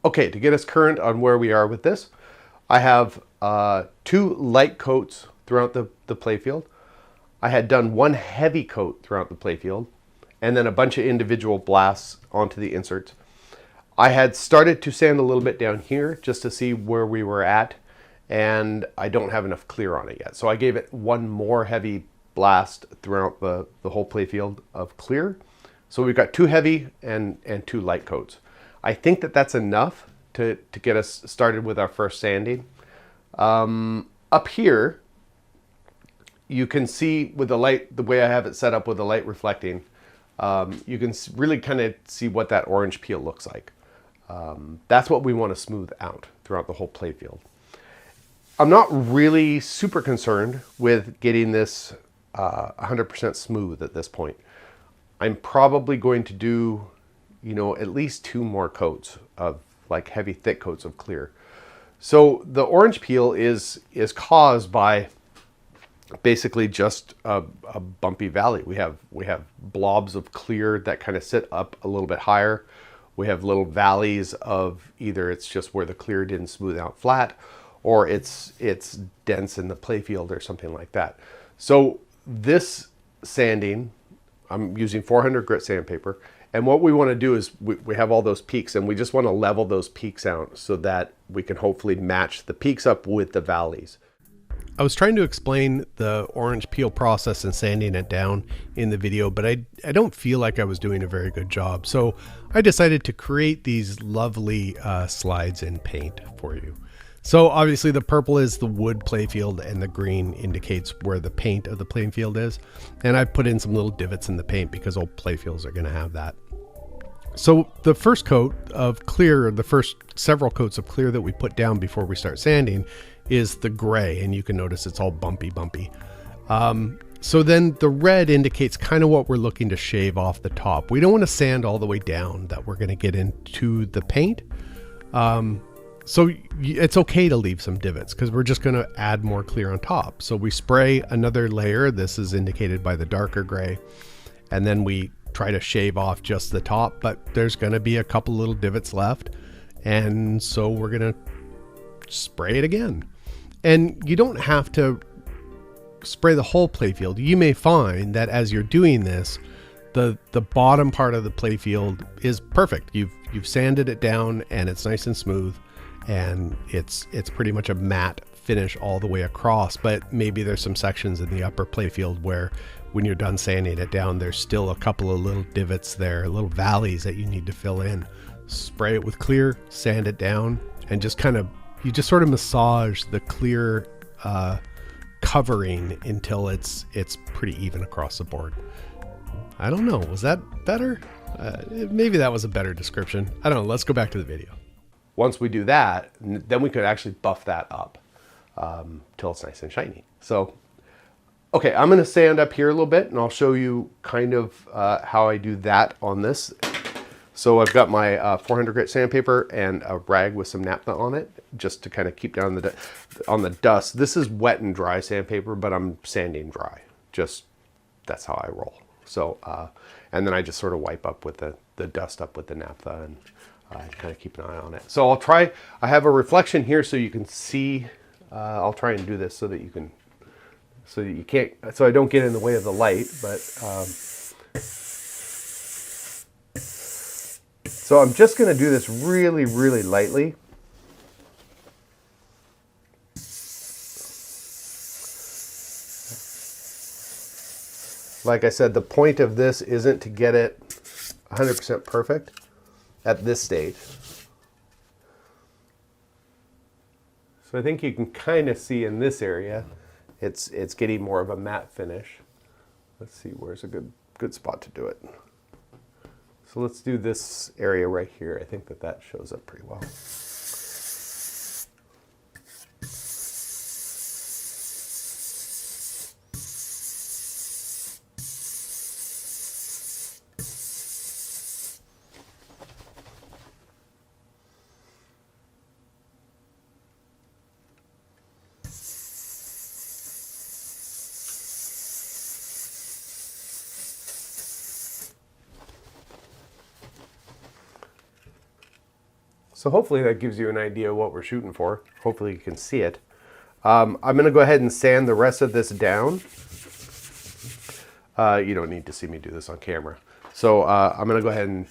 Okay, to get us current on where we are with this, I have 2 light coats throughout the playfield. I had done 1 heavy coat throughout the playfield, and then a bunch of individual blasts onto the inserts. I had started to sand a little bit down here just to see where we were at, and I don't have enough clear on it yet. So I gave it 1 more heavy blast throughout the whole playfield of clear. So we've got 2 heavy and 2 light coats. I think that that's enough to get us started with our first sanding. Up here, you can see with the light, the way I have it set up with the light reflecting, you can really kind of see what that orange peel looks like. That's what we want to smooth out throughout the whole playfield. I'm not really super concerned with getting this 100% smooth at this point. I'm probably going to do, you know, at least 2 more coats of like heavy thick coats of clear. So the orange peel is caused by basically just a bumpy valley. We have blobs of clear that kind of sit up a little bit higher. We have little valleys of either it's just where the clear didn't smooth out flat, or it's dense in the playfield or something like that. So this sanding, I'm using 400 grit sandpaper, and what we want to do is we have all those peaks, and we just want to level those peaks out so that we can hopefully match the peaks up with the valleys. I was trying to explain the orange peel process and sanding it down in the video, but I don't feel like I was doing a very good job. So I decided to create these lovely slides in paint for you. So obviously the purple is the wood playfield and the green indicates where the paint of the playfield is. And I put in some little divots in the paint because old playfields are going to have that. So the first coat of clear, the first several coats of clear that we put down before we start sanding is the gray, and you can notice it's all bumpy. So then the red indicates kind of what we're looking to shave off the top. We don't want to sand all the way down that we're going to get into the paint. So it's okay to leave some divots because we're just going to add more clear on top. So we spray another layer. This is indicated by the darker gray. And then we try to shave off just the top, but there's going to be a couple little divots left. And so we're going to spray it again. And you don't have to spray the whole playfield. You may find that as you're doing this, the bottom part of the playfield is perfect. You've sanded it down and it's nice and smooth, and it's pretty much a matte finish all the way across. But maybe there's some sections in the upper playfield where when you're done sanding it down, there's still a couple of little divots there, little valleys that you need to fill in. Spray it with clear, sand it down, and just kind of you just sort of massage the clear covering until it's pretty even across the board. I don't know, was that better? Maybe that was a better description. I don't know, let's go back to the video. Once we do that, then we could actually buff that up till it's nice and shiny. So, okay, I'm gonna sand up here a little bit and I'll show you kind of how I do that on this. So I've got my 400 grit sandpaper and a rag with some naphtha on it, just to kind of keep down on the dust. This is wet and dry sandpaper, but I'm sanding dry. Just, that's how I roll. So, and then I just sort of wipe up with the dust up with the naphtha and kind of keep an eye on it. So I'll try, I have a reflection here so you can see, I'll try and do this so that you can, so that you can't, so I don't get in the way of the light, but, so I'm just going to do this really, really lightly. Like I said, the point of this isn't to get it 100% perfect at this stage. So I think you can kind of see in this area, it's getting more of a matte finish. Let's see, where's a good spot to do it. So let's do this area right here. I think that shows up pretty well. So hopefully that gives you an idea of what we're shooting for. Hopefully you can see it. I'm going to go ahead and sand the rest of this down. You don't need to see me do this on camera. So I'm going to go ahead and,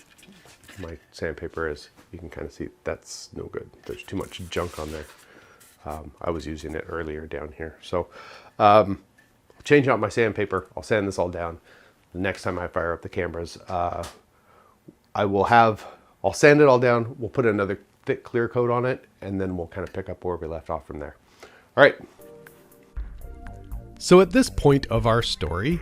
my sandpaper is, you can kind of see, that's no good. There's too much junk on there. I was using it earlier down here. So I'll change out my sandpaper. I'll sand this all down. The next time I fire up the cameras, I'll sand it all down. We'll put another thick clear coat on it, and then we'll kind of pick up where we left off from there. All right. So at this point of our story,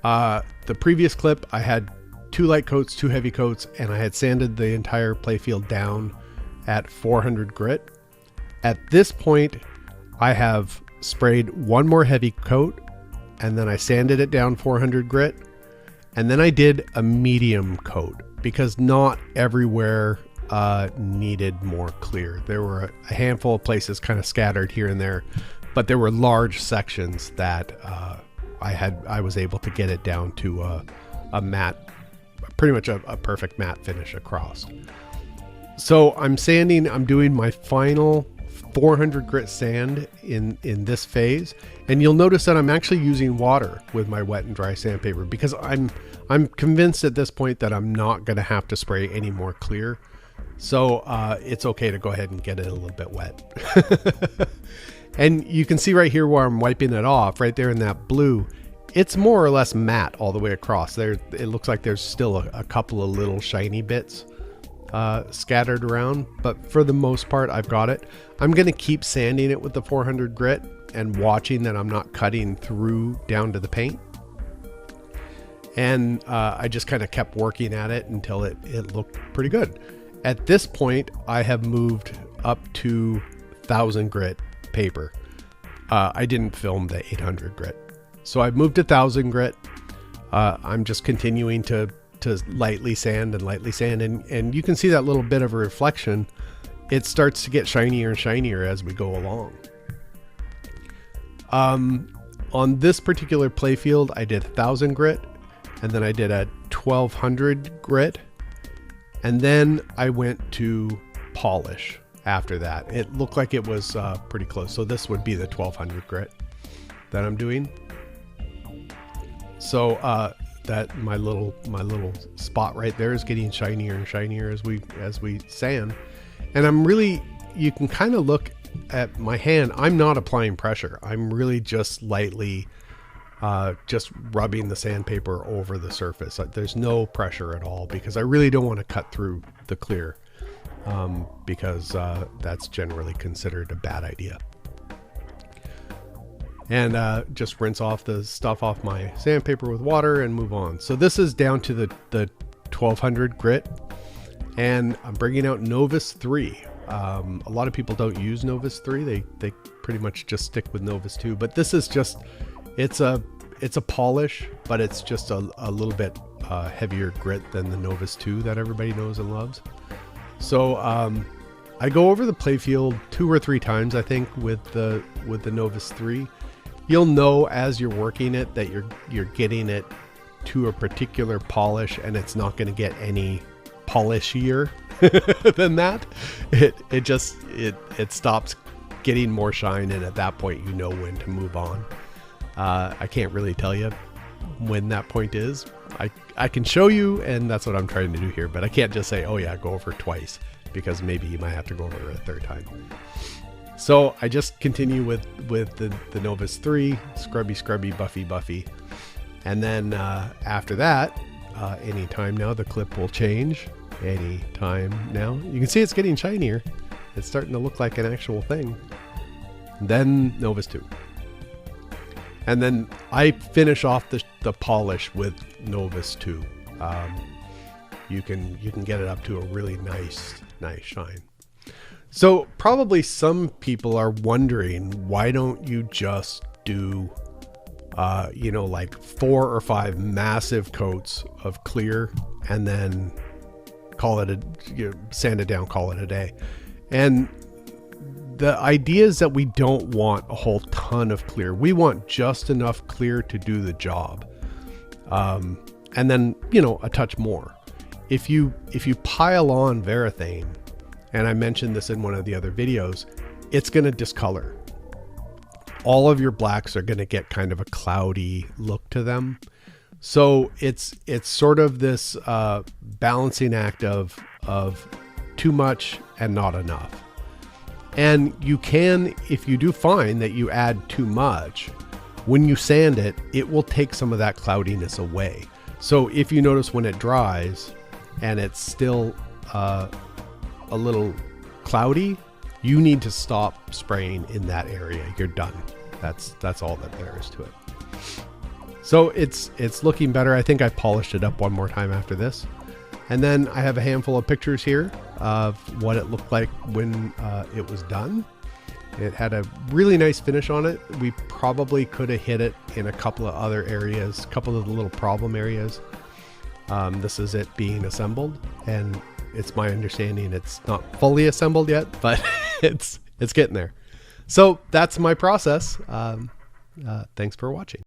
the previous clip, I had 2 light coats, 2 heavy coats, and I had sanded the entire playfield down at 400 grit. At this point, I have sprayed 1 more heavy coat, and then I sanded it down 400 grit, and then I did a medium coat because not everywhere needed more clear. There were a handful of places kind of scattered here and there, but there were large sections that I was able to get it down to a matte, pretty much a perfect matte finish across. So I'm doing my final 400 grit sand in this phase, and you'll notice that I'm actually using water with my wet and dry sandpaper because I'm convinced at this point that I'm not going to have to spray any more clear. So it's okay to go ahead and get it a little bit wet. And you can see right here where I'm wiping it off, right there in that blue, it's more or less matte all the way across. It looks like there's still a couple of little shiny bits scattered around, but for the most part, I've got it. I'm going to keep sanding it with the 400 grit and watching that I'm not cutting through down to the paint. And I just kind of kept working at it until it looked pretty good. At this point, I have moved up to 1000 grit paper. I didn't film the 800 grit. So I've moved to 1000 grit. I'm just continuing to lightly sand, and you can see that little bit of a reflection. It starts to get shinier and shinier as we go along. On this particular playfield, I did 1000 grit, and then I did a 1200 grit, and then I went to polish after that. It looked like it was pretty close, so this would be the 1200 grit that I'm doing. So that my little spot right there is getting shinier and shinier as we sand, and you can kind of look at my hand. I'm not applying pressure. I'm really just lightly just rubbing the sandpaper over the surface. There's no pressure at all because I really don't want to cut through the clear, because that's generally considered a bad idea. And just rinse off the stuff off my sandpaper with water and move on. So this is down to the 1200 grit, and I'm bringing out Novus 3. A lot of people don't use Novus 3. They pretty much just stick with Novus 2, but this is just, it's a polish, but it's just a little bit heavier grit than the Novus 2 that everybody knows and loves. So I go over the playfield 2 or 3 times, I think, with the Novus 3. You'll know as you're working it that you're getting it to a particular polish, and it's not going to get any polishier than that. It stops getting more shine, and at that point you know when to move on. I can't really tell you when that point is. I can show you, and that's what I'm trying to do here, but I can't just say, oh yeah, go over twice, because maybe you might have to go over a 3rd time. So I just continue with the Novus 3, scrubby, buffy. And then after that, anytime now, the clip will change. Anytime now. You can see it's getting shinier. It's starting to look like an actual thing. Then Novus 2. And then I finish off the polish with Novus 2. You can get it up to a really nice shine. So probably some people are wondering, why don't you just do, like 4 or 5 massive coats of clear and then call it sand it down, call it a day. And the idea is that we don't want a whole ton of clear. We want just enough clear to do the job. And then, a touch more. If you pile on Varathane, and I mentioned this in one of the other videos, it's going to discolor. All of your blacks are going to get kind of a cloudy look to them. So it's sort of this balancing act of too much and not enough. And you can, if you do find that you add too much, when you sand it, it will take some of that cloudiness away. So if you notice when it dries and it's still a little cloudy, you need to stop spraying in that area. You're done. That's all that there is to it. So it's looking better. I think I polished it up one more time after this. And then I have a handful of pictures here of what it looked like when it was done. It had a really nice finish on it. We probably could have hit it in a couple of other areas, a couple of the little problem areas. This is it being assembled, and it's my understanding it's not fully assembled yet, but it's getting there. So that's my process. Thanks for watching.